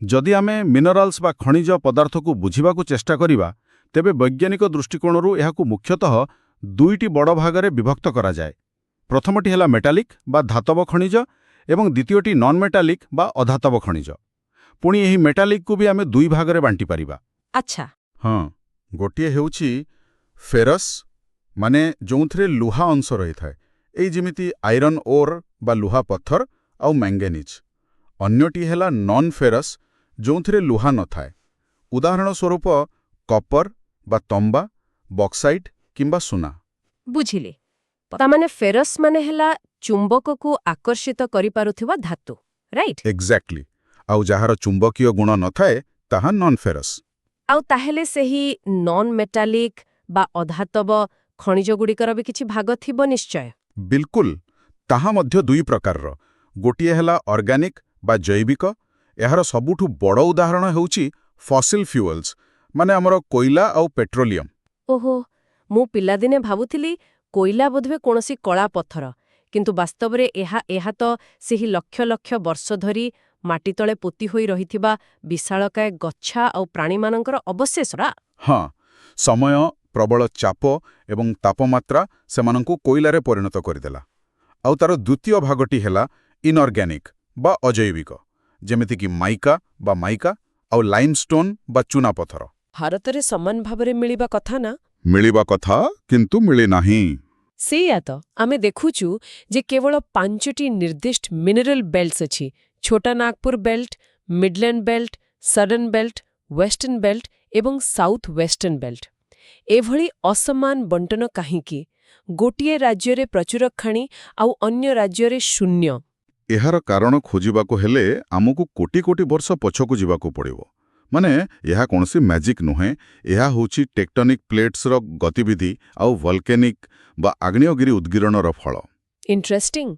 ଯଦି ଆମେ ମିନେରାଲ୍ସ ବା ଖଣିଜ ପଦାର୍ଥକୁ ବୁଝିବାକୁ ଚେଷ୍ଟା କରିବା ତେବେ ବୈଜ୍ଞାନିକ ଦୃଷ୍ଟିକୋଣରୁ ଏହାକୁ ମୁଖ୍ୟତଃ ଦୁଇଟି ବଡ଼ ଭାଗରେ ବିଭକ୍ତ କରାଯାଏ। ପ୍ରଥମଟି ହେଲା ମେଟାଲିକ୍ ବା ଧାତବ ଖଣିଜ ଏବଂ ଦ୍ୱିତୀୟଟି ନନ୍ ମେଟାଲିକ୍ ବା ଅଧାତବ ଖଣିଜ। ପୁଣି ଏହି ମେଟାଲିକ୍କୁ ବି ଆମେ ଦୁଇ ଭାଗରେ ବାଣ୍ଟିପାରିବା। ଆଚ୍ଛା। ହଁ, ଗୋଟିଏ ହେଉଛି ଫେରସ୍, ମାନେ ଯେଉଁଥିରେ ଲୁହା ଅଂଶ ରହିଥାଏ, ଏଇ ଯେମିତି ଆଇରନ୍ ଓର୍ ବା ଲୁହା ପଥର ଆଉ ମ୍ୟାଙ୍ଗେନିଜ୍। ଅନ୍ୟଟି ହେଲା ନନ୍ ଫେରସ୍, ଯେଉଁଥିରେ ଲୁହା ନଥାଏ। ଉଦାହରଣ ସ୍ୱରୂପ କପର ବା ତମ୍ବା, ବକ୍ସାଇଟ୍ କିମ୍ବା ସୁନା। ବୁଝିଲେ। ତାମାନେ ଫେରସ୍ ମାନେ ହେଲା ଚୁମ୍ବକକୁ ଆକର୍ଷିତ କରିପାରୁଥିବା ଧାତୁ, ରାଇଟ୍? ଏକ୍ଜାକ୍ଟଲି। ଆଉ ଯାହାର ଚୁମ୍ବକୀୟ ଗୁଣ ନଥାଏ ତାହା ନନ୍ ଫେରସ୍। ଆଉ ତାହେଲେ ସେହି ନନ୍ ମେଟାଲିକ୍ ବା ଅଧାତବ ଖଣିଜଗୁଡ଼ିକର ବି କିଛି ଭାଗ ଥିବ ନିଶ୍ଚୟ। ବିଲକୁଲ। ତାହା ମଧ୍ୟ ଦୁଇ ପ୍ରକାରର। ଗୋଟିଏ ହେଲା ଅର୍ଗାନିକ୍ ବା ଜୈବିକ। ଏହାର ସବୁଠୁ ବଡ଼ ଉଦାହରଣ ହେଉଛି ଫସିଲ୍ ଫ୍ୟୁଏଲ୍ସ, ମାନେ ଆମର କୋଇଲା ଆଉ ପେଟ୍ରୋଲିୟମ୍। ଓହୋ, ମୁଁ ପିଲାଦିନେ ଭାବୁଥିଲି କୋଇଲା ବୋଧହୁଏ କୌଣସି କଳା ପଥର, କିନ୍ତୁ ବାସ୍ତବରେ ଏହା ତ ସେହି ଲକ୍ଷ ଲକ୍ଷ ବର୍ଷ ଧରି ମାଟି ତଳେ ପୋତି ହୋଇ ରହିଥିବା ବିଶାଳକାୟ ଗଛା ଆଉ ପ୍ରାଣୀମାନଙ୍କର ଅବଶେଷରା। ହଁ, ସମୟ, ପ୍ରବଳ ଚାପ ଏବଂ ତାପମାତ୍ରା ସେମାନଙ୍କୁ କୋଇଲାରେ ପରିଣତ କରିଦେଲା। ଆଉ ତାର ଦ୍ୱିତୀୟ ଭାଗଟି ହେଲା ଇନ୍ଅର୍ଗାନିକ୍ ବା ଅଜୈବିକ, ଯେମିତିକି ମାଇକା ଆଉ ଲାଇମ୍‌ଷ୍ଟୋନ୍ ବା ଚୁନାପଥର। ଭାରତରେ ସମାନ ଭାବରେ ମିଳିବା କଥା ନା? ମିଳିବା କଥା, କିନ୍ତୁ ମିଳିନାହିଁ। ସେଇଆ ତ ଆମେ ଦେଖୁଛୁ ଯେ କେବଳ 5ଟି ନିର୍ଦ୍ଦିଷ୍ଟ ମିନେରାଲ ବେଲ୍ଟସ୍ ଅଛି। Chota Nagpur belt, midland belt, southern belt, western belt ଏବଂ ସାଉଥ୍ ୱେଷ୍ଟର୍ଣ୍ଣ ବେଲ୍ଟ। ଏଭଳି ଅସମାନ ବଣ୍ଟନ କାହିଁକି? ଗୋଟିଏ ରାଜ୍ୟରେ ପ୍ରଚୁର ଖଣି ଆଉ ଅନ୍ୟ ରାଜ୍ୟରେ ଶୂନ୍ୟ। ଏହାର କାରଣ ଖୋଜିବାକୁ ହେଲେ ଆମକୁ କୋଟି କୋଟି ବର୍ଷ ପଛକୁ ଯିବାକୁ ପଡ଼ିବ। ମାନେ ଏହା କୌଣସି ମ୍ୟାଜିକ୍ ନୁହେଁ, ଏହା ହେଉଛି ଟେକ୍ଟୋନିକ୍ ପ୍ଲେଟ୍ସର ଗତିବିଧି ଆଉ ଭଲ୍କେନିକ୍ ବା ଆଗ୍ନେୟଗିରି ଉଦ୍ଗୀରଣର ଫଳ। ଇଣ୍ଟରେଷ୍ଟିଂ।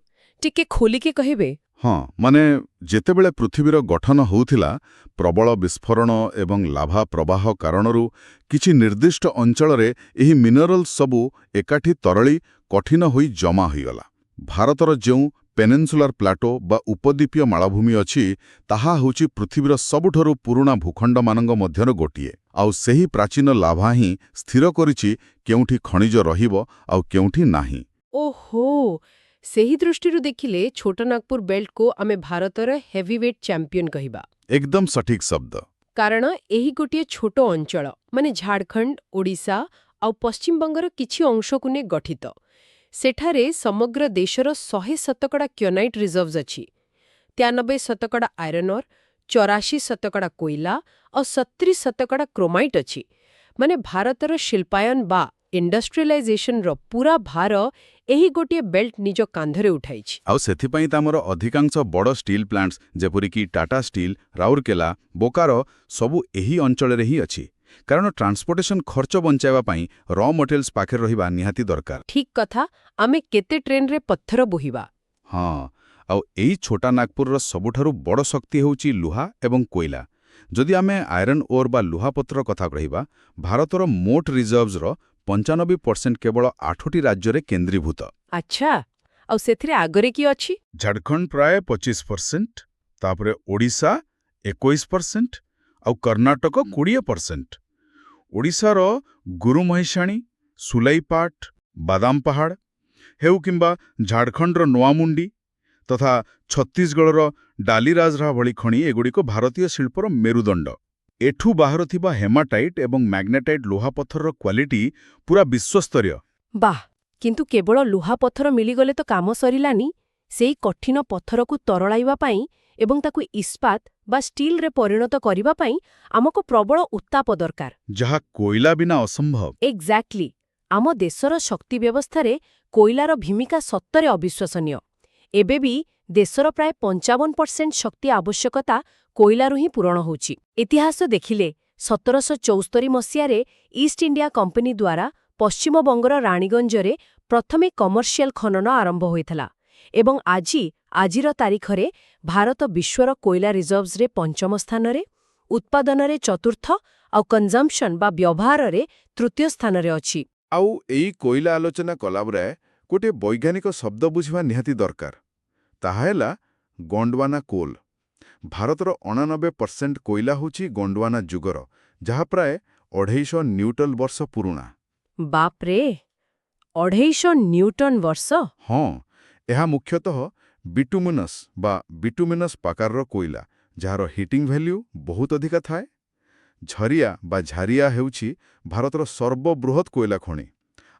ଟିକେ ଖୋଲିକି କହିବେ? ହଁ, ମାନେ ଯେତେବେଳେ ପୃଥିବୀର ଗଠନ ହେଉଥିଲା, ପ୍ରବଳ ବିସ୍ଫୋରଣ ଏବଂ ଲାଭା ପ୍ରବାହ କାରଣରୁ କିଛି ନିର୍ଦ୍ଦିଷ୍ଟ ଅଞ୍ଚଳରେ ଏହି ମିନେରାଲ୍ସ ସବୁ ଏକାଠି ତରଳି କଠିନ ହୋଇ ଜମା ହୋଇଗଲା। ଭାରତର ଯେଉଁ ପେନିନସୁଲାର ପ୍ଲାଟୋ ବା ଉପଦ୍ୱୀପୀୟ ମାଳଭୂମି ଅଛି, ତାହା ହେଉଛି ପୃଥିବୀର ସବୁଠାରୁ ପୁରୁଣା ଭୂଖଣ୍ଡମାନଙ୍କ ମଧ୍ୟରୁ ଗୋଟିଏ। ଆଉ ସେହି ପ୍ରାଚୀନ ଲାଭା ହିଁ ସ୍ଥିର କରିଛି କେଉଁଠି ଖଣିଜ ରହିବ ଆଉ କେଉଁଠି ନାହିଁ। ଓହୋ, ସେହି ଦୃଷ୍ଟିରୁ ଦେଖିଲେ ଛୋଟନାଗପୁର ବେଲ୍ଟକୁ ଆମେ ଭାରତର ହେଭିୱେଟ୍ ଚାମ୍ପିୟନ କହିବା। ଏକଦମ ସଠିକ୍ ଶବ୍ଦ। କାରଣ ଏହି ଗୋଟିଏ ଛୋଟ ଅଞ୍ଚଳ, ମାନେ ଝାଡ଼ଖଣ୍ଡ, ଓଡ଼ିଶା ଆଉ ପଶ୍ଚିମବଙ୍ଗର କିଛି ଅଂଶକୁ ନେଇ ଗଠିତ। ସେଠାରେ ସମଗ୍ର ଦେଶର 100% କ୍ୟୋନାଇଟ୍ ରିଜର୍ଭସ୍ ଅଛି। 93% ଆଇରନ୍ ଓର୍, 84% କୋଇଲା ଆଉ 70% କ୍ରୋମାଇଟ୍ ଅଛି। ମାନେ ଭାରତର ଶିଳ୍ପାୟନ ବା ଇଣ୍ଡଷ୍ଟ୍ରିଆଲାଇଜେସନର ପୁରା ଭାର ଏହି ଗୋଟିଏ ବେଲ୍ଟ ନିଜ କାନ୍ଧରେ ଉଠାଇଛି। ଆଉ ସେଥିପାଇଁ ତ ଆମର ଅଧିକାଂଶ ବଡ଼ ଷ୍ଟିଲ୍ ପ୍ଲାଣ୍ଟସ୍ ଯେପରିକି ଟାଟା ଷ୍ଟିଲ୍, ରାଉରକେଲା, ବୋକାରୋ ସବୁ ଏହି ଅଞ୍ଚଳରେ ହିଁ ଅଛି। କାରଣ ଟ୍ରାନ୍ସପୋର୍ଟେସନ ଖର୍ଚ୍ଚ ବଞ୍ଚାଇବା ପାଇଁ ର ମଟେରିଆଲ୍ସ ପାଖରେ ରହିବା ନିହାତି ଦରକାର। ଠିକ୍ କଥା। ଆମେ କେତେ ଟ୍ରେନ୍ରେ ପଥର ବୋହିବା? ହଁ, ଆଉ ଏଇ ଛୋଟା ନାଗପୁରର ସବୁଠାରୁ ବଡ଼ ଶକ୍ତି ହେଉଛି ଲୁହା ଏବଂ କୋଇଲା। ଯଦି ଆମେ ଆଇରନ୍ ଓର୍ ବା ଲୁହାପଥର କଥା କହିବା, ଭାରତର ମୋଟ ରିଜର୍ଭସର 95% କେବଳ 8ଟି ରାଜ୍ୟରେ କେନ୍ଦ୍ରୀଭୂତ। ଆଚ୍ଛା, ଆଉ ସେଥିରେ ଆଗରେ କିଏ ଅଛି? ଝାଡ଼ଖଣ୍ଡ ପ୍ରାୟ 25%, ତାପରେ ଓଡ଼ିଶା 21% ଆଉ କର୍ଣ୍ଣାଟକ 20%। ଓଡ଼ିଶାର ଗୁରୁମହିଷାଣୀ, ସୁଲାଇପାଟ, ବାଦାମ ପାହାଡ଼ ହେଉ କିମ୍ବା ଝାଡ଼ଖଣ୍ଡର ନୂଆମୁଣ୍ଡି ତଥା ଛତିଶଗଡ଼ର ଡାଲିରାଜରା ଭଳି ଖଣି ଏଗୁଡ଼ିକ ଭାରତୀୟ ଶିଳ୍ପର ମେରୁଦଣ୍ଡ। ଏଠୁ ବାହାରୁଥିବା ହେମାଟାଇଟ୍ ଏବଂ ମ୍ୟାଗ୍ନେଟାଇଟ୍ ଲୁହାପଥରର କ୍ୱାଲିଟି ପୁରା ବିଶ୍ୱସ୍ତରୀୟ। ବାଃ, କିନ୍ତୁ କେବଳ ଲୁହାପଥର ମିଳିଗଲେ ତ କାମ ସରିଲାନି। ସେଇ କଠିନ ପଥରକୁ ତରଳାଇବା ପାଇଁ ଏବଂ ତାକୁ ଇସ୍ପାତ ବା ଷ୍ଟିଲରେ ପରିଣତ କରିବା ପାଇଁ ଆମକୁ ପ୍ରବଳ ଉତ୍ତାପ ଦରକାର, ଯାହା କୋଇଲା ବିନା ଅସମ୍ଭବ। ଏକ୍ଜାକ୍ଟଲି। ଆମ ଦେଶର ଶକ୍ତି ବ୍ୟବସ୍ଥାରେ କୋଇଲାର ଭୂମିକା ସତରେ ଅବିଶ୍ୱସନୀୟ। ଏବେ ବି ଦେଶର ପ୍ରାୟ 55% ଶକ୍ତି ଆବଶ୍ୟକତା କୋଇଲାରୁ ହିଁ ପୂରଣ ହେଉଛି। ଇତିହାସ ଦେଖିଲେ 1774 ମସିହାରେ ଇଷ୍ଟ ଇଣ୍ଡିଆ କମ୍ପାନୀ ଦ୍ୱାରା ପଶ୍ଚିମବଙ୍ଗର ରାଣୀଗଞ୍ଜରେ ପ୍ରଥମେ କମର୍ସିଆଲ ଖନନ ଆରମ୍ଭ ହୋଇଥିଲା ଏବଂ ଆଜିର ତାରିଖରେ ଭାରତ ବିଶ୍ୱର କୋଇଲା ରିଜର୍ଭସରେ 5ମ ସ୍ଥାନରେ, ଉତ୍ପାଦନରେ 4ର୍ଥ ଆଉ କନଜମ୍ପସନ୍ ବା ବ୍ୟବହାରରେ 3ୟ ସ୍ଥାନରେ ଅଛି। ଆଉ ଏଇ କୋଇଲା ଆଲୋଚନା କଲାବେଳେ ଗୋଟିଏ ବୈଜ୍ଞାନିକ ଶବ୍ଦ ବୁଝିବା ନିହାତି ଦରକାର। ତାହା ହେଲା ଗୋଣ୍ଡୱାନା କୋଲ୍। ଭାରତର 89% କୋଇଲା ହେଉଛି ଗୋଣ୍ଡୱାନା ଯୁଗର, ଯାହା ପ୍ରାୟ 250 ନ୍ୟୁଟନ ବର୍ଷ ପୁରୁଣା। ବାପ୍ରେ, 250 ନ୍ୟୁଟନ ବର୍ଷ? ହଁ, ଏହା ମୁଖ୍ୟତଃ ବିଟୁମିନସ୍ ବା ବିଟୁମିନସ୍ ପ୍ରକାରର କୋଇଲା, ଯାହାର ହିଟିଂ ଭ୍ୟାଲ୍ୟୁ ବହୁତ ଅଧିକା ଥାଏ। ଝରିଆ ବା ଝାରିଆ ହେଉଛି ଭାରତର ସର୍ବବୃହତ୍ କୋଇଲା ଖଣି।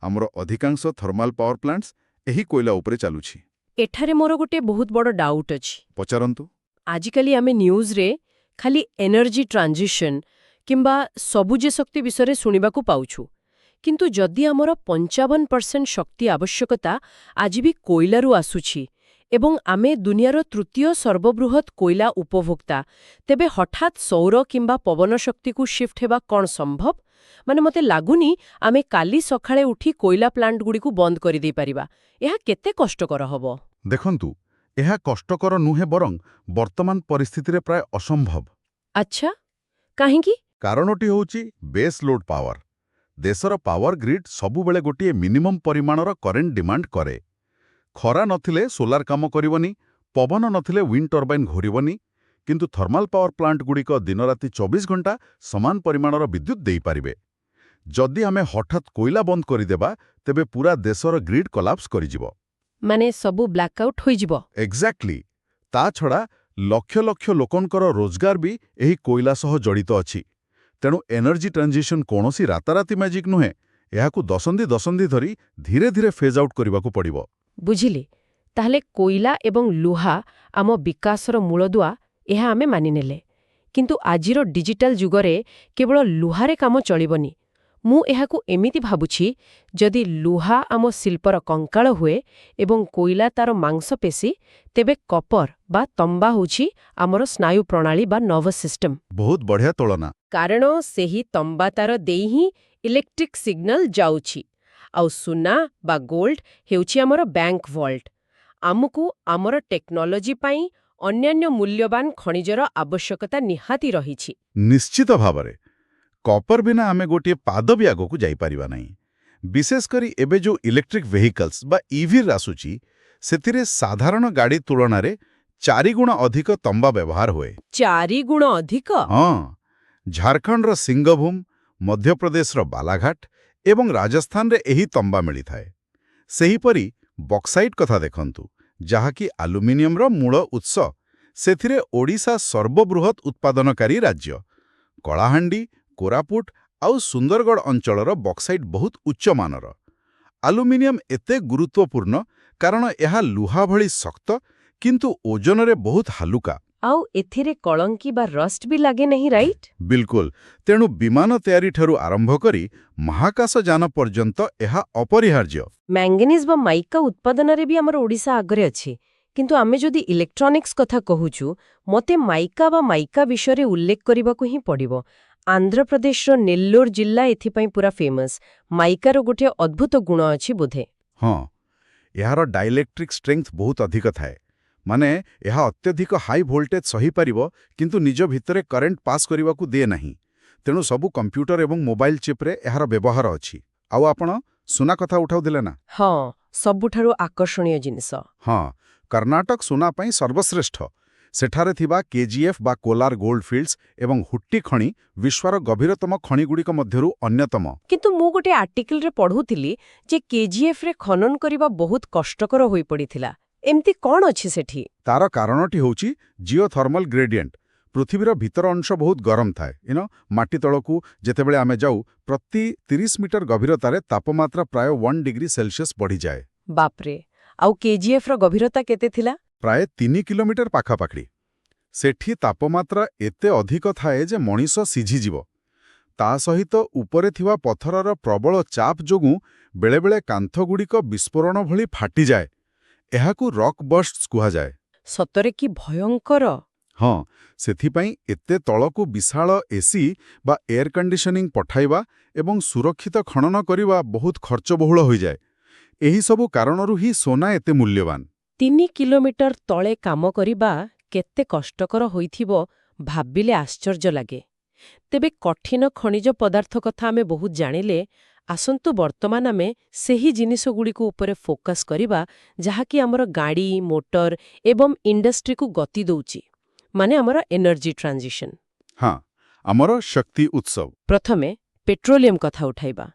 ଆମର ଅଧିକାଂଶ ଥର୍ମାଲ ପାୱାର ପ୍ଲାଣ୍ଟସ୍ ଏହି କୋଇଲା ଉପରେ ଚାଲୁଛି। ଏଠାରେ ମୋର ଗୋଟେ ବହୁତ ବଡ଼ ଡାଉଟ୍ ଅଛି। ପଚାରନ୍ତୁ। ଆଜିକାଲି ଆମେ ନ୍ୟୁଜ୍ରେ ଖାଲି ଏନର୍ଜି ଟ୍ରାନ୍ଜିସନ୍ କିମ୍ବା ସବୁଜ ଶକ୍ତି ବିଷୟରେ ଶୁଣିବାକୁ ପାଉଛୁ। କିନ୍ତୁ ଯଦି ଆମର 55% ଶକ୍ତି ଆବଶ୍ୟକତା ଆଜି ବି କୋଇଲାରୁ ଆସୁଛି ଏବଂ ଆମେ ଦୁନିଆର ତୃତୀୟ ସର୍ବବୃହତ୍ କୋଇଲା ଉପଭୋକ୍ତା, ତେବେ ହଠାତ୍ ସୌର କିମ୍ବା ପବନ ଶକ୍ତିକୁ ସିଫ୍ଟ ହେବା କ'ଣ ସମ୍ଭବ? ମୋତେ ଲାଗୁନି ଆମେ କାଲି ସକାଳେ ଉଠି କୋଇଲା ପ୍ଲାଣ୍ଟଗୁଡ଼ିକୁ ବନ୍ଦ କରିଦେଇପାରିବା। ଏହା କେତେ କଷ୍ଟକର ହେବ? ଦେଖନ୍ତୁ, ଏହା କଷ୍ଟକର ନୁହେଁ, ବରଂ ବର୍ତ୍ତମାନ ପରିସ୍ଥିତିରେ ପ୍ରାୟ ଅସମ୍ଭବ। ଆଚ୍ଛା, କାହିଁକି? କାରଣଟି ହେଉଛି ବେସ୍ ଲୋଡ୍ ପାୱାର। ଦେଶର ପାୱାର ଗ୍ରିଡ୍ ସବୁବେଳେ ଗୋଟିଏ ମିନିମମ୍ ପରିମାଣର କରେଣ୍ଟ ଡିମାଣ୍ଡ କରେ। ଖରା ନଥିଲେ ସୋଲାର କାମ କରିବନି, ପବନ ନଥିଲେ ୱିଣ୍ଡ ଟର୍ବାଇନ୍ ଘୂରିବନି, କିନ୍ତୁ ଥର୍ମାଲ ପାୱାର ପ୍ଲାଣ୍ଟଗୁଡ଼ିକ ଦିନରାତି 24 ଘଣ୍ଟା ସମାନ ପରିମାଣର ବିଦ୍ୟୁତ୍ ଦେଇପାରିବେ। ଯଦି ଆମେ ହଠାତ୍ କୋଇଲା ବନ୍ଦ କରିଦେବା, ତେବେ ପୁରା ଦେଶର ଗ୍ରିଡ୍ କଲାପ୍ସ କରିଯିବ। ସବୁ ବ୍ଲାକ୍ଆଉଟ୍ ହୋଇଯିବ? ଏକ୍ଜାକ୍ଟଲି। ତା ଛଡ଼ା ଲକ୍ଷ ଲକ୍ଷ ଲୋକଙ୍କର ରୋଜଗାର ବି ଏହି କୋଇଲା ସହ ଜଡ଼ିତ ଅଛି। ତେଣୁ ଏନର୍ଜି ଟ୍ରାନ୍ଜିସନ୍ କୌଣସି ରାତାରାତି ମ୍ୟାଜିକ୍ ନୁହେଁ। ଏହାକୁ ଦଶନ୍ଧି ଦଶନ୍ଧି ଧରି ଧୀରେ ଧୀରେ ଫେଜ୍ ଆଉଟ୍ କରିବାକୁ ପଡ଼ିବ। ବୁଝିଲି। ତାହେଲେ କୋଇଲା ଏବଂ ଲୁହା ଆମ ବିକାଶର ମୂଳଦୁଆ, ଏହା ଆମେ ମାନିନେଲେ। କିନ୍ତୁ ଆଜିର ଡିଜିଟାଲ ଯୁଗରେ କେବଳ ଲୁହାରେ କାମ ଚଳିବନି। ମୁଁ ଏହାକୁ ଏମିତି ଭାବୁଛି, ଯଦି ଲୁହା ଆମ ଶିଳ୍ପର କଙ୍କାଳ ହୁଏ ଏବଂ କୋଇଲା ତାର ମାଂସପେଶୀ, ତେବେ କପର ବା ତମ୍ବା ହେଉଛି ଆମର ସ୍ନାୟୁ ପ୍ରଣାଳୀ ବା ନର୍ଭସ୍ ସିଷ୍ଟମ। ବହୁତ ବଢ଼ିଆ ତୁଳନା। କାରଣ ସେହି ତମ୍ବା ତାର ଦେଇ ହିଁ ଇଲେକ୍ଟ୍ରିକ୍ ସିଗ୍ନାଲ ଯାଉଛି, ଆଉ ସୁନା ବା ଗୋଲ୍ଡ ହେଉଛି ଆମର ବ୍ୟାଙ୍କ ଭଲ୍ଟ। ଆମକୁ ଆମର ଟେକ୍ନୋଲୋଜି ପାଇଁ ଅନ୍ୟାନ୍ୟ ମୂଲ୍ୟବାନ ଖଣିଜର ଆବଶ୍ୟକତା ନିହାତି ରହିଛି। ନିଶ୍ଚିତ ଭାବରେ। କପର ବିନା ଆମେ ଗୋଟିଏ ପାଦ ବି ଆଗକୁ ଯାଇପାରିବା ନାହିଁ। ବିଶେଷ କରି ଏବେ ଯେଉଁ ଇଲେକ୍ଟ୍ରିକ୍ ଭେହିକଲ୍ସ ବା ଇଭିର ଆସୁଛି, ସେଥିରେ ସାଧାରଣ ଗାଡ଼ି ତୁଳନାରେ 4 ଗୁଣ ଅଧିକ ତମ୍ବା ବ୍ୟବହାର ହୁଏ। 4 ଗୁଣ ଅଧିକ? ହଁ, ଝାଡ଼ଖଣ୍ଡର ସିଙ୍ଗଭୂମ, ମଧ୍ୟପ୍ରଦେଶର ବାଲାଘାଟ ଏବଂ ରାଜସ୍ଥାନରେ ଏହି ତମ୍ବା ମିଳିଥାଏ। ସେହିପରି ବକ୍ସାଇଟ୍ କଥା ଦେଖନ୍ତୁ, ଯାହାକି ଆଲୁମିନିୟମର ମୂଳ ଉତ୍ସ। ସେଥିରେ ଓଡ଼ିଶା ସର୍ବବୃହତ୍ ଉତ୍ପାଦନକାରୀ ରାଜ୍ୟ। କଳାହାଣ୍ଡି, କୋରାପୁଟ ଆଉ ସୁନ୍ଦରଗଡ଼ ଅଞ୍ଚଳର ବକ୍ସାଇଟ୍ ବହୁତ ଉଚ୍ଚମାନର। ଆଲୁମିନିୟମ ଏତେ ଗୁରୁତ୍ୱପୂର୍ଣ୍ଣ କାରଣ ଏହା ଲୁହା ଭଳି ଶକ୍ତ, କିନ୍ତୁ ଓଜନରେ ବହୁତ ହାଲୁକା। ଆଉ ଏଥିରେ କଳଙ୍କି ବା ରଷ୍ଟ ବି ଲାଗେ ନାହିଁ, ରାଇଟ୍? ବିଲକୁଲ। ତେଣୁ ବିମାନ ତିଆରିଠାରୁ ଆରମ୍ଭ କରି ମହାକାଶଯାନ ପର୍ଯ୍ୟନ୍ତ ଏହା ଅପରିହାର୍ଯ୍ୟ। ମ୍ୟାଙ୍ଗେନିଜ୍ ବା ମାଇକା ଉତ୍ପାଦନରେ ବି ଆମର ଓଡ଼ିଶା ଆଗରେ ଅଛି। କିନ୍ତୁ ଆମେ ଯଦି ଇଲେକ୍ଟ୍ରୋନିକ୍ସ କଥା କହୁଛୁ, ମୋତେ ମାଇକା ବିଷୟରେ ଉଲ୍ଲେଖ କରିବାକୁ ହିଁ ପଡ଼ିବ। ଆନ୍ଧ୍ରପ୍ରଦେଶର ନେଲ୍ଲୋର ଜିଲ୍ଲା ଏଥିପାଇଁ ପୁରା ଫେମସ୍। ମାଇକାର ଗୋଟିଏ ଅଦ୍ଭୁତ ଗୁଣ ଅଛି ବୋଧେ। ହଁ, ଏହାର ଡାଇଲେକ୍ଟ୍ରିକ୍ ଷ୍ଟ୍ରେଙ୍ଥ ବହୁତ ଅଧିକ ଥାଏ। ମାନେ ଏହା ଅତ୍ୟଧିକ ହାଇ ଭୋଲ୍ଟେଜ୍ ସହିପାରିବ, କିନ୍ତୁ ନିଜ ଭିତରେ କରେଣ୍ଟ ପାସ୍ କରିବାକୁ ଦିଏ ନାହିଁ। ତେଣୁ ସବୁ କମ୍ପ୍ୟୁଟର ଏବଂ ମୋବାଇଲ ଚିପ୍ରେ ଏହାର ବ୍ୟବହାର ଅଛି। ଆଉ ଆପଣ ସୁନା କଥା ଉଠାଉଥିଲେ ନା? ହଁ, ସବୁଠାରୁ ଆକର୍ଷଣୀୟ ଜିନିଷ। ହଁ, କର୍ଣ୍ଣାଟକ ସୁନା ପାଇଁ ସର୍ବଶ୍ରେଷ୍ଠ। ସେଠାରେ ଥିବା କେଜିଏଫ୍ ବା କୋଲାର ଗୋଲ୍ଡ ଫିଲ୍ଡସ୍ ଏବଂ ହୁଟ୍ଟି ଖଣି ବିଶ୍ୱର ଗଭୀରତମ ଖଣିଗୁଡ଼ିକ ମଧ୍ୟରୁ ଅନ୍ୟତମ। କିନ୍ତୁ ମୁଁ ଗୋଟେ ଆର୍ଟିକଲରେ ପଢ଼ୁଥିଲି ଯେ କେଜିଏଫ୍ରେ ଖନନ କରିବା ବହୁତ କଷ୍ଟକର ହୋଇପଡ଼ିଥିଲା। ଏମିତି କ'ଣ ଅଛି ସେଠି? ତାର କାରଣଟି ହେଉଛି ଜିଓଥର୍ମାଲ ଗ୍ରେଡିଏଣ୍ଟ। ପୃଥିବୀର ଭିତର ଅଂଶ ବହୁତ ଗରମ ଥାଏ। ମାଟି ତଳକୁ ଯେତେବେଳେ ଆମେ ଯାଉ, ପ୍ରତି 30 ମିଟର ଗଭୀରତାରେ ତାପମାତ୍ରା ପ୍ରାୟ 1 ଡିଗ୍ରୀ ସେଲସିୟସ୍ ବଢ଼ିଯାଏ। ବାପ୍ରେ! ଆଉ କେଜିଏଫ୍ର ଗଭୀରତା କେତେ ଥିଲା? ପ୍ରାୟ 3 କିଲୋମିଟର ପାଖାପାଖି। ସେଠି ତାପମାତ୍ରା ଏତେ ଅଧିକ ଥାଏ ଯେ ମଣିଷ ସିଝିଯିବ। ତା ସହିତ ଉପରେ ଥିବା ପଥରର ପ୍ରବଳ ଚାପ ଯୋଗୁଁ ବେଳେବେଳେ କାନ୍ଥଗୁଡ଼ିକ ବିସ୍ଫୋରଣ ଭଳି ଫାଟିଯାଏ। ଏହାକୁ ରକ୍ ବର୍ଷ୍ଟସ୍ କୁହାଯାଏ। ସତରେ କି ଭୟଙ୍କର! ହଁ, ସେଥିପାଇଁ ଏତେ ତଳକୁ ବିଶାଳ ଏସି ବା ଏୟାର କଣ୍ଡିସନିଂ ପଠାଇବା ଏବଂ ସୁରକ୍ଷିତ ଖନନ କରିବା ବହୁତ ଖର୍ଚ୍ଚବହୁଳ ହୋଇଯାଏ। ଏହିସବୁ କାରଣରୁ ହିଁ ସୁନା ଏତେ ମୂଲ୍ୟବାନ। 3 କିଲୋମିଟର ତଳେ କାମ କରିବା କେତେ କଷ୍ଟକର ହୋଇଥିବ ଭାବିଲେ ଆଶ୍ଚର୍ଯ୍ୟ ଲାଗେ। ତେବେ କଠିନ ଖଣିଜ ପଦାର୍ଥ କଥା ଆମେ ବହୁତ ଜାଣିଲେ। ଆସନ୍ତୁ ବର୍ତ୍ତମାନ ଆମେ ସେହି ଜିନିଷଗୁଡ଼ିକୁ ଉପରେ ଫୋକସ୍ କରିବା, ଯାହାକି ଆମର ଗାଡ଼ି, ମୋଟର ଏବଂ ଇଣ୍ଡଷ୍ଟ୍ରିକୁ ଗତି ଦେଉଛି। ମାନେ ଆମର ଏନର୍ଜି ଟ୍ରାନ୍ଜିସନ୍। ହଁ, ଆମର ଶକ୍ତି ଉତ୍ସବ। ପ୍ରଥମେ ପେଟ୍ରୋଲିୟମ କଥା ଉଠାଇବା।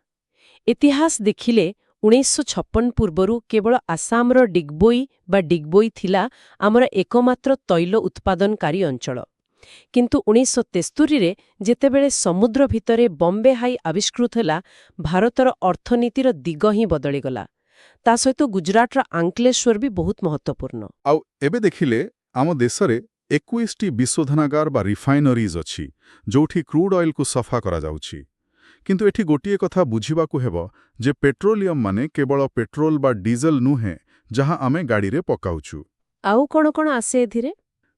ଇତିହାସ ଦେଖିଲେ 1956 ପୂର୍ବରୁ କେବଳ ଆସାମର ଡିଗବୋଇ ଥିଲା ଆମର ଏକମାତ୍ର ତୈଳ ଉତ୍ପାଦନକାରୀ ଅଞ୍ଚଳ। କିନ୍ତୁ 1973ରେ ଯେତେବେଳେ ସମୁଦ୍ର ଭିତରେ ବମ୍ବେ ହାଇ ଆବିଷ୍କୃତ ହେଲା, ଭାରତର ଅର୍ଥନୀତିର ଦିଗ ହିଁ ବଦଳିଗଲା। ତା ସହିତ ଗୁଜରାଟର ଆଙ୍କଲେଶ୍ୱର ବି ବହୁତ ମହତ୍ତ୍ୱପୂର୍ଣ୍ଣ। ଆଉ ଏବେ ଦେଖିଲେ ଆମ ଦେଶରେ 21ଟି ବିଶୋଧନାଗାର ବା ରିଫାଇନରିଜ୍ ଅଛି, ଯୋଉଠି କ୍ରୁଡ୍ ଅଏଲକୁ ସଫା କରାଯାଉଛି। କିନ୍ତୁ ଏଠି ଗୋଟିଏ କଥା ବୁଝିବାକୁ ହେବ ଯେ ପେଟ୍ରୋଲିୟମ ମାନେ କେବଳ ପେଟ୍ରୋଲ ବା ଡିଜେଲ ନୁହେଁ, ଯାହା ଆମେ ଗାଡ଼ିରେ ପକାଉଛୁ। ଆଉ କଣ କଣ ଆସେ ଏଥିରେ?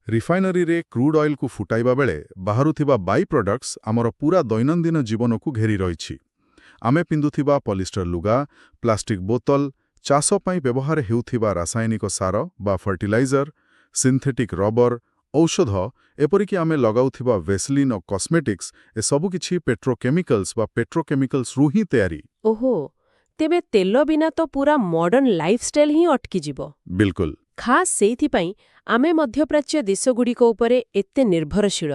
ରିଫାଇନରିରେ କ୍ରୁଡ୍ ଅଏଲକୁ ଫୁଟାଇବା ବେଳେ ବାହାରୁଥିବା ବାଇ ପ୍ରଡକ୍ଟସ୍ ଆମର ପୁରା ଦୈନନ୍ଦିନ ଜୀବନକୁ ଘେରି ରହିଛି। ଆମେ ପିନ୍ଧୁଥିବା ପଲିଷ୍ଟର ଲୁଗା, ପ୍ଲାଷ୍ଟିକ ବୋତଲ, ଚାଷ ପାଇଁ ବ୍ୟବହାର ହେଉଥିବା ରାସାୟନିକ ସାର ବା ଫର୍ଟିଲାଇଜର, ସିନ୍ଥେଟିକ୍ ରବର, ଔଷଧ, ଏପରିକି ଆମେ ଲଗାଉଥିବା ଭେସଲିନ୍ ଓ କସ୍ମେଟିକ୍ସ, ଏସବୁ କିଛି ପେଟ୍ରୋକେମିକାଲ୍ସ ବା ପେଟ୍ରୋକେମିକାଲ୍ସରୁ ହିଁ ତିଆରି। ଓହୋ, ତେବେ ତେଲ ବିନା ତ ପୁରା ମଡର୍ଣ୍ଣ ଲାଇଫଷ୍ଟାଇଲ୍ ହିଁ ଅଟକିଯିବ। ବିଲକୁଲ। ଖାସ୍ ସେଇଥିପାଇଁ ଆମେ ମଧ୍ୟପ୍ରାଚ୍ୟ ଦେଶଗୁଡ଼ିକ ଉପରେ ଏତେ ନିର୍ଭରଶୀଳ।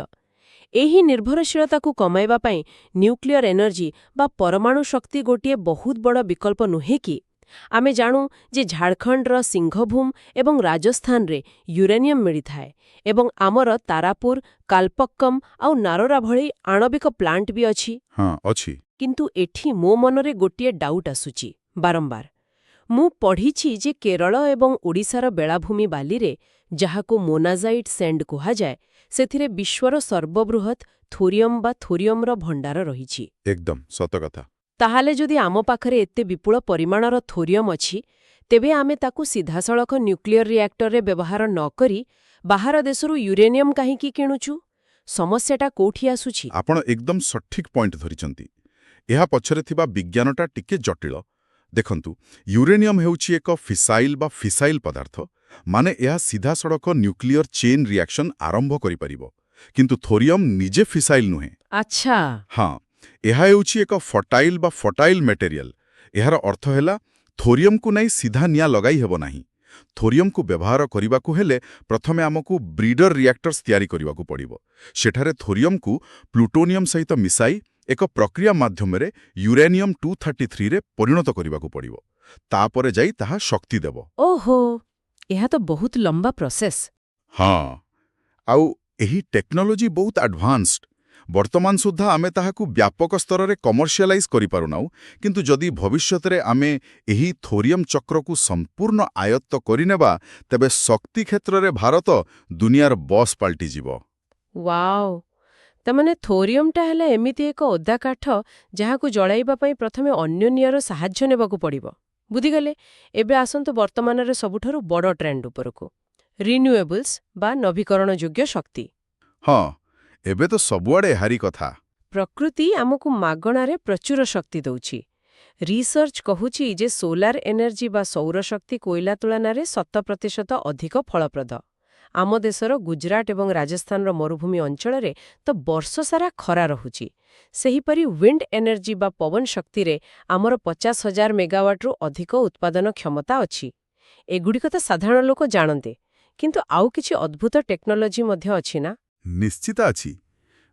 ଏହି ନିର୍ଭରଶୀଳତାକୁ କମାଇବା ପାଇଁ ନ୍ୟୁକ୍ଲିୟର ଏନର୍ଜି ବା ପରମାଣୁ ଶକ୍ତି ଗୋଟିଏ ବହୁତ ବଡ଼ ବିକଳ୍ପ ନୁହେଁ କି? ଆମେ ଜାଣୁ ଯେ ଝାଡ଼ଖଣ୍ଡର ସିଂଘଭୂମ ଏବଂ ରାଜସ୍ଥାନରେ ୟୁରେନିୟମ୍ ମିଳିଥାଏ ଏବଂ ଆମର ତାରାପୁର, କାଲପକ୍କମ୍ ଆଉ ନାରୋରା ଭଳି ଆଣବିକ ପ୍ଲାଣ୍ଟ ବି ଅଛି। ହଁ, ଅଛି। କିନ୍ତୁ ଏଠି ମୋ ମନରେ ଗୋଟିଏ ଡାଉଟ୍ ଆସୁଛି ବାରମ୍ବାର। ମୁଁ ପଢ଼ିଛି ଯେ କେରଳ ଏବଂ ଓଡ଼ିଶାର ବେଳାଭୂମି ବାଲିରେ, ଯାହାକୁ ମୋନାଜାଇଟ୍ ସେଣ୍ଡ କୁହାଯାଏ, ସେଥିରେ ବିଶ୍ୱର ସର୍ବବୃହତ୍ ଥୋରିୟମର ଭଣ୍ଡାର ରହିଛି। ଏକଦମ ସତ କଥା। ତାହେଲେ ଯଦି ଆମ ପାଖରେ ଏତେ ବିପୁଳ ପରିମାଣର ଥୋରିୟମ୍ ଅଛି, ତେବେ ଆମେ ତାକୁ ସିଧାସଳଖ ନ୍ୟୁକ୍ଲିୟର ରିଆକ୍ଟରରେ ବ୍ୟବହାର ନ କରି ବାହାର ଦେଶରୁ ୟୁରେନିୟମ୍ କାହିଁକି କିଣୁଛୁ? ସମସ୍ୟାଟା କୋଉଠି ଆସୁଛି? ଆପଣ ଏକଦମ ସଠିକ୍ ପଏଣ୍ଟ ଧରିଛନ୍ତି। ଏହା ପଛରେ ଥିବା ବିଜ୍ଞାନଟା ଟିକେ ଜଟିଳ। ଦେଖନ୍ତୁ, ୟୁରେନିୟମ୍ ହେଉଛି ଏକ ଫିସାଇଲ୍ ପଦାର୍ଥ, ମାନେ ଏହା ସିଧାସଳଖ ନ୍ୟୁକ୍ଲିୟର ଚେନ୍ ରିଆକ୍ସନ୍ ଆରମ୍ଭ କରିପାରିବ। କିନ୍ତୁ ଥୋରିୟମ୍ ନିଜେ ଫିସାଇଲ୍ ନୁହେଁ। ଆଚ୍ଛା। ହଁ, ଏହା ହେଉଛି ଏକ ଫର୍ଟାଇଲ୍ ମେଟେରିଆଲ। ଏହାର ଅର୍ଥ ହେଲା ଥୋରିୟମ୍କୁ ନେଇ ସିଧା ନିଆଁ ଲଗାଇ ହେବ ନାହିଁ। ଥୋରିୟମ୍କୁ ବ୍ୟବହାର କରିବାକୁ ହେଲେ ପ୍ରଥମେ ଆମକୁ ବ୍ରିଡର ରିଆକ୍ଟର୍ସ ତିଆରି କରିବାକୁ ପଡ଼ିବ। ସେଠାରେ ଥୋରିୟମ୍କୁ ପ୍ଲୁଟୋନିୟମ୍ ସହିତ ମିଶାଇ ଏକ ପ୍ରକ୍ରିୟା ମାଧ୍ୟମରେ ୟୁରେନିୟମ୍ 233ରେ ପରିଣତ କରିବାକୁ ପଡ଼ିବ। ତାପରେ ଯାଇ ତାହା ଶକ୍ତି ଦେବ। ଓହୋ, ଏହା ତ ବହୁତ ଲମ୍ବା ପ୍ରୋସେସ୍। ହଁ, ଆଉ ଏହି ଟେକ୍ନୋଲୋଜି ବହୁତ ଆଡଭାନ୍ସଡ୍। ବର୍ତ୍ତମାନ ସୁଦ୍ଧା ଆମେ ତାହାକୁ ବ୍ୟାପକ ସ୍ତରରେ କମର୍ସିଆଲାଇଜ୍ କରିପାରୁନାହୁଁ, କିନ୍ତୁ ଯଦି ଭବିଷ୍ୟତରେ ଆମେ ଏହି ଥୋରିୟମ୍ ଚକ୍ରକୁ ସମ୍ପୂର୍ଣ୍ଣ ଆୟତ୍ତ କରିନେବା, ତେବେ ଶକ୍ତି କ୍ଷେତ୍ରରେ ଭାରତ ଦୁନିଆର ବସ୍ ପାଲଟିଯିବ। ୱାଓ! ତାମାନେ ଥୋରିୟମଟା ହେଲା ଏମିତି ଏକ ଓଦା କାଠ, ଯାହାକୁ ଜଳାଇବା ପାଇଁ ପ୍ରଥମେ ଅନ୍ୟୋନ୍ୟର ସାହାଯ୍ୟ ନେବାକୁ ପଡ଼ିବ। ବୁଝିଗଲେ। ଏବେ ଆସନ୍ତୁ ବର୍ତ୍ତମାନର ସବୁଠାରୁ ବଡ଼ ଟ୍ରେଣ୍ଡ ଉପରକୁ, ରିନ୍ୟୁଏବଲ୍ସ ବା ନବୀକରଣଯୋଗ୍ୟ ଶକ୍ତି। ହଁ, ଏବେ ତ ସବୁଆଡ଼େ ଏହାରି କଥା। ପ୍ରକୃତି ଆମକୁ ମାଗଣାରେ ପ୍ରଚୁର ଶକ୍ତି ଦେଉଛି। ରିସର୍ଚ୍ଚ କହୁଛି ଯେ ସୋଲାର ଏନର୍ଜି ବା ସୌରଶକ୍ତି କୋଇଲା ତୁଳନାରେ 7% ଅଧିକ ଫଳପ୍ରଦ। ଆମ ଦେଶର ଗୁଜରାଟ ଏବଂ ରାଜସ୍ଥାନର ମରୁଭୂମି ଅଞ୍ଚଳରେ ତ ବର୍ଷସାରା ଖରା ରହୁଛି। ସେହିପରି ୱିଣ୍ଡ ଏନର୍ଜି ବା ପବନ ଶକ୍ତିରେ ଆମର 50,000 ମେଗାୱାଟରୁ ଅଧିକ ଉତ୍ପାଦନ କ୍ଷମତା ଅଛି। ଏଗୁଡ଼ିକ ତ ସାଧାରଣ ଲୋକ ଜାଣନ୍ତି, କିନ୍ତୁ ଆଉ କିଛି ଅଦ୍ଭୁତ ଟେକ୍ନୋଲୋଜି ମଧ୍ୟ ଅଛି ନା? ନିଶ୍ଚିତ ଅଛି।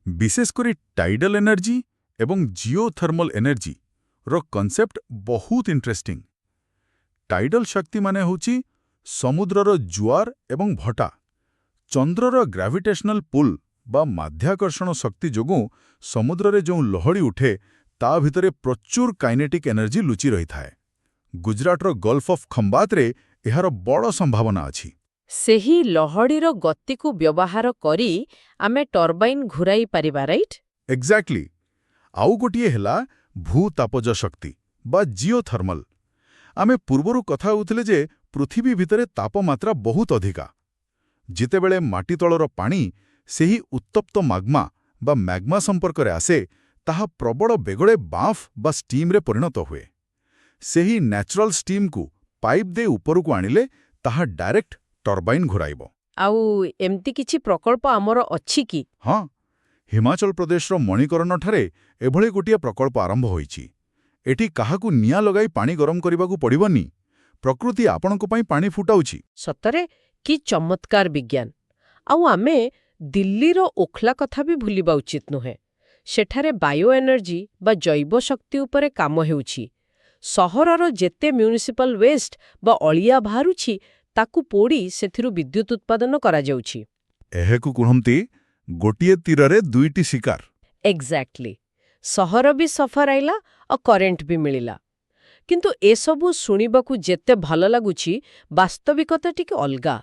ବିଶେଷ କରି ଟାଇଡଲ ଏନର୍ଜି ଏବଂ ଜିଓଥର୍ମାଲ ଏନର୍ଜିର କନସେପ୍ଟ ବହୁତ ଇଣ୍ଟରେଷ୍ଟିଂ। ଟାଇଡଲ ଶକ୍ତି ମାନେ ହେଉଛି ସମୁଦ୍ରର ଜୁଆର ଏବଂ ଭଟା। ଚନ୍ଦ୍ରର ଗ୍ରାଭିଟେସନାଲ ପୁଲ୍ ବା ମାଧ୍ୟାକର୍ଷଣ ଶକ୍ତି ଯୋଗୁଁ ସମୁଦ୍ରରେ ଯେଉଁ ଲହଡ଼ି ଉଠେ, ତା ଭିତରେ ପ୍ରଚୁର କାଇନେଟିକ୍ ଏନର୍ଜି ଲୁଚି ରହିଥାଏ। ଗୁଜରାଟର ଗଲ୍ଫ ଅଫ୍ ଖମ୍ବାତରେ ଏହାର ବଡ଼ ସମ୍ଭାବନା ଅଛି। ସେହି ଲହଡ଼ିର ଗତିକୁ ବ୍ୟବହାର କରି ଆମେ ଟର୍ବାଇନ୍ ଘୂରାଇ ପାରିବା, ରାଇଟ୍? ଏକ୍ଜାକ୍ଟଲି। ଆଉ ଗୋଟିଏ ହେଲା ଭୂତାପଜ ଶକ୍ତି ବା ଜିଓଥର୍ମାଲ। ଆମେ ପୂର୍ବରୁ କଥା ହେଉଥିଲେ ଯେ ପୃଥିବୀ ଭିତରେ ତାପମାତ୍ରା ବହୁତ ଅଧିକା। ଯେତେବେଳେ ମାଟି ତଳର ପାଣି ସେହି ଉତ୍ତପ୍ତ ମ୍ୟାଗ୍ମା ସମ୍ପର୍କରେ ଆସେ, ତାହା ପ୍ରବଳ ବେଗରେ ବାମ୍ଫ ବା ଷ୍ଟିମ୍ରେ ପରିଣତ ହୁଏ। ସେହି ନ୍ୟାଚୁରାଲ ଷ୍ଟିମ୍କୁ ପାଇପ୍ ଦେଇ ଉପରକୁ ଆଣିଲେ ତାହା ଡାଇରେକ୍ଟ ଟର୍ବାଇନ୍ ଘୂରାଇବ। ଆଉ ଏମିତି କିଛି ପ୍ରକଳ୍ପ ଆମର ଅଛି କି? ହଁ, ହିମାଚଳ ପ୍ରଦେଶର ମଣିକରଣଠାରେ ଏଭଳି ଗୋଟିଏ ପ୍ରକଳ୍ପ ଆରମ୍ଭ ହୋଇଛି। ଏଠି କାହାକୁ ନିଆଁ ଲଗାଇ ପାଣି ଗରମ କରିବାକୁ ପଡ଼ିବନି। ପ୍ରକୃତି ଆପଣଙ୍କ ପାଇଁ ପାଣି ଫୁଟାଉଛି। ସତରେ କି ଚମତ୍କାର ବିଜ୍ଞାନ! ଆଉ ଆମେ ଦିଲ୍ଲୀର ଓଖଲା କଥା ବି ଭୁଲିବା ଉଚିତ ନୁହେଁ। ସେଠାରେ ବାୟୋ ଏନର୍ଜି ବା ଜୈବ ଶକ୍ତି ଉପରେ କାମ ହେଉଛି। ସହରର ଯେତେ ମ୍ୟୁନିସିପାଲ ୱେଷ୍ଟ ବା ଅଳିଆ ବାହାରୁଛି ତାକୁ ପୋଡ଼ି ସେଥିରୁ ବିଦ୍ୟୁତ୍ ଉତ୍ପାଦନ କରାଯାଉଛି। ଏହାକୁ କୁହନ୍ତି ଗୋଟିଏ ତୀରରେ ଦୁଇଟି ଶିକାର। ଏକ୍ଜାକ୍ଟଲି। ସହର ବି ସଫା ରହିଲା ଆଉ କରେଣ୍ଟ ବି ମିଳିଲା। କିନ୍ତୁ ଏସବୁ ଶୁଣିବାକୁ ଯେତେ ଭଲ ଲାଗୁଛି, ବାସ୍ତବିକତା ଟିକେ ଅଲଗା।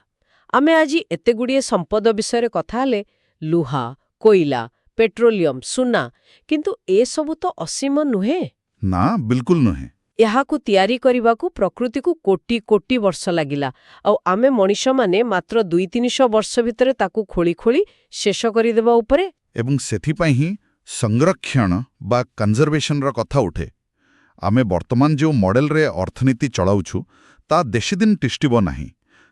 ଆମେ ଆଜି ଏତେଗୁଡ଼ିଏ ସମ୍ପଦ ବିଷୟରେ କଥା ହେଲେ, ଲୁହା, କୋଇଲା, ପେଟ୍ରୋଲିୟମ, ସୁନା, କିନ୍ତୁ ଏସବୁ ତ ଅସୀମ ନୁହେଁ। ନା, ବିଲକୁଲ ନୁହେଁ। ଏହାକୁ ତିଆରି କରିବାକୁ ପ୍ରକୃତିକୁ କୋଟି କୋଟି ବର୍ଷ ଲାଗିଲା, ଆଉ ଆମେ ମଣିଷମାନେ ମାତ୍ର 200-300 ବର୍ଷ ଭିତରେ ତାକୁ ଖୋଳି ଖୋଳି ଶେଷ କରିଦେବା ଉପରେ। ଏବଂ ସେଥିପାଇଁ ହିଁ ସଂରକ୍ଷଣ ବା କନଜରଭେସନର କଥା ଉଠେ। ଆମେ ବର୍ତ୍ତମାନ ଯେଉଁ ମଡେଲରେ ଅର୍ଥନୀତି ଚଳାଉଛୁ, ତା ବେଶୀଦିନ ତିଷ୍ଠିବ ନାହିଁ,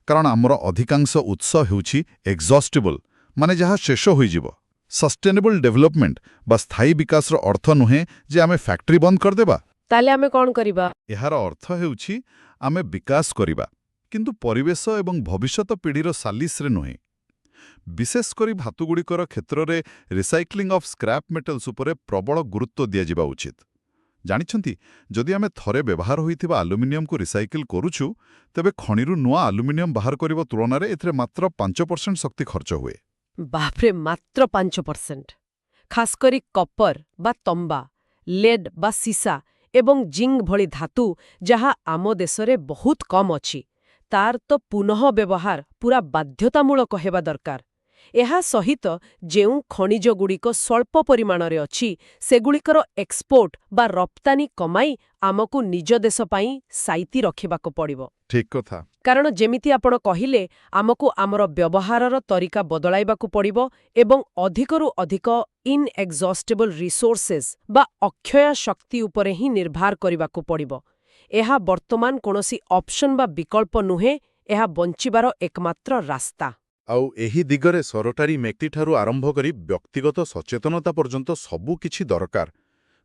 କାରଣ ଆମର ଅଧିକାଂଶ ଉତ୍ସ ହେଉଛି ଏକ୍ସହଷ୍ଟିବଲ୍, ମାନେ ଯାହା ଶେଷ ହୋଇଯିବ। ସଷ୍ଟେନେବଲ୍ ଡେଭଲପମେଣ୍ଟ ବା ସ୍ଥାୟୀ ବିକାଶର ଅର୍ଥ ନୁହେଁ ଯେ ଆମେ ଫ୍ୟାକ୍ଟ୍ରି ବନ୍ଦ କରିଦେବା। ତାହେଲେ ଆମେ କ'ଣ କରିବା? ଏହାର ଅର୍ଥ ହେଉଛି ଆମେ ବିକାଶ କରିବା, କିନ୍ତୁ ପରିବେଶ ଏବଂ ଭବିଷ୍ୟତ ପିଢ଼ିର ସାଲିସରେ ନୁହେଁ। ବିଶେଷ କରି ଧାତୁଗୁଡ଼ିକର କ୍ଷେତ୍ରରେ ରିସାଇକ୍ଲିଂ ଅଫ୍ ସ୍କ୍ରାପ୍ ମେଟାଲ୍ସ ଉପରେ ପ୍ରବଳ ଗୁରୁତ୍ୱ ଦିଆଯିବା ଉଚିତ। ଜାଣିଛନ୍ତି, ଯଦି ଆମେ ଥରେ ବ୍ୟବହାର ହୋଇଥିବା ଆଲୁମିନିୟମକୁ ରିସାଇକେଲ କରୁଛୁ, ତେବେ ଖଣିରୁ ନୂଆ ଆଲୁମିନିୟମ ବାହାର କରିବା ତୁଳନାରେ ଏଥିରେ ମାତ୍ର 5% ଶକ୍ତି ଖର୍ଚ୍ଚ ହୁଏ। ବାପରେ, ମାତ୍ର 5%! ଖାସ୍ କରି କପର ବା ତମ୍ବା, ଲେଡ୍ ବା ସୀସା ଏବଂ ଜିଙ୍କ୍ ଭଳି ଧାତୁ, ଯାହା ଆମ ଦେଶରେ ବହୁତ କମ୍ ଅଛି, ତାର ତ ପୁନଃ ବ୍ୟବହାର ପୁରା ବାଧ୍ୟତାମୂଳକ ହେବା ଦରକାର। ଏହା ସହିତ ଯେଉଁ ଖଣିଜଗୁଡ଼ିକ ସ୍ୱଳ୍ପ ପରିମାଣରେ ଅଛି, ସେଗୁଡ଼ିକର ଏକ୍ସପୋର୍ଟ ବା ରପ୍ତାନି କମାଇ ଆମକୁ ନିଜ ଦେଶ ପାଇଁ ସାଇତି ରଖିବାକୁ ପଡ଼ିବ। ଠିକ୍ କଥା। କାରଣ ଯେମିତି ଆପଣ କହିଲେ, ଆମକୁ ଆମର ବ୍ୟବହାରର ତରିକା ବଦଳାଇବାକୁ ପଡ଼ିବ ଏବଂ ଅଧିକରୁ ଅଧିକ ଇନ୍ଏକ୍ସହଷ୍ଟିବଲ୍ ରିସୋର୍ସେସ୍ ବା ଅକ୍ଷୟ ଶକ୍ତି ଉପରେ ହିଁ ନିର୍ଭର କରିବାକୁ ପଡ଼ିବ। ଏହା ବର୍ତ୍ତମାନ କୌଣସି ଅପସନ୍ ବା ବିକଳ୍ପ ନୁହେଁ, ଏହା ବଞ୍ଚିବାର ଏକମାତ୍ର ରାସ୍ତା। ଆଉ ଏହି ଦିଗରେ ସରକାରୀ ମେକ୍ତିଠାରୁ ଆରମ୍ଭ କରି ବ୍ୟକ୍ତିଗତ ସଚେତନତା ପର୍ଯ୍ୟନ୍ତ ସବୁ କିଛି ଦରକାର।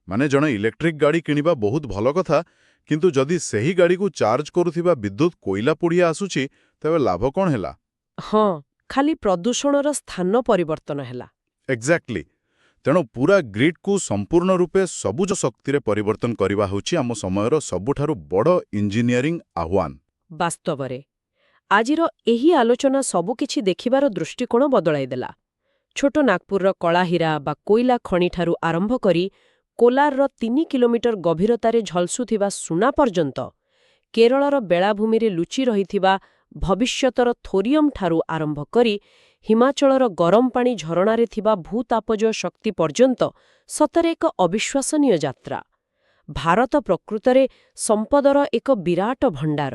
ମାନେ ଜଣେ ଇଲେକ୍ଟ୍ରିକ୍ ଗାଡ଼ି କିଣିବା ବହୁତ ଭଲ କଥା, କିନ୍ତୁ ଯଦି ସେହି ଗାଡ଼ିକୁ ଚାର୍ଜ କରୁଥିବା ବିଦ୍ୟୁତ୍ କୋଇଲା ପୋଡ଼ିଆ ଆସୁଛି, ତେବେ ଲାଭ କ'ଣ ହେଲା? ହଁ, ଖାଲି ପ୍ରଦୂଷଣର ସ୍ଥାନ ପରିବର୍ତ୍ତନ ହେଲା। ଏକ୍ଜାକ୍ଟଲି। ତେଣୁ ପୁରା ଗ୍ରିଡ୍କୁ ସମ୍ପୂର୍ଣ୍ଣ ରୂପେ ସବୁଜ ଶକ୍ତିରେ ପରିବର୍ତ୍ତନ କରିବା ହେଉଛି ଆମ ସମୟର ସବୁଠାରୁ ବଡ଼ ଇଞ୍ଜିନିୟରିଂ ଆହ୍ୱାନ। ବାସ୍ତବରେ ଆଜିର ଏହି ଆଲୋଚନା ସବୁକିଛି ଦେଖିବାର ଦୃଷ୍ଟିକୋଣ ବଦଳାଇଦେଲା। ଛୋଟ ନାଗପୁରର କଳାହୀରା ବା କୋଇଲା ଖଣିଠାରୁ ଆରମ୍ଭ କରି କୋଲାରର 3 କିଲୋମିଟର ଗଭୀରତାରେ ଝଲସୁଥିବା ସୁନା ପର୍ଯ୍ୟନ୍ତ, କେରଳର ବେଳାଭୂମିରେ ଲୁଚି ରହିଥିବା ଭବିଷ୍ୟତର ଥୋରିୟମ୍ ଠାରୁ ଆରମ୍ଭ କରି ହିମାଚଳର ଗରମ ପାଣି ଝରଣାରେ ଥିବା ଭୂତାପଜ ଶକ୍ତି ପର୍ଯ୍ୟନ୍ତ ସତରେ ଏକ ଅବିଶ୍ୱାସନୀୟ ଯାତ୍ରା। ଭାରତ ପ୍ରକୃତରେ ସମ୍ପଦର ଏକ ବିରାଟ ଭଣ୍ଡାର।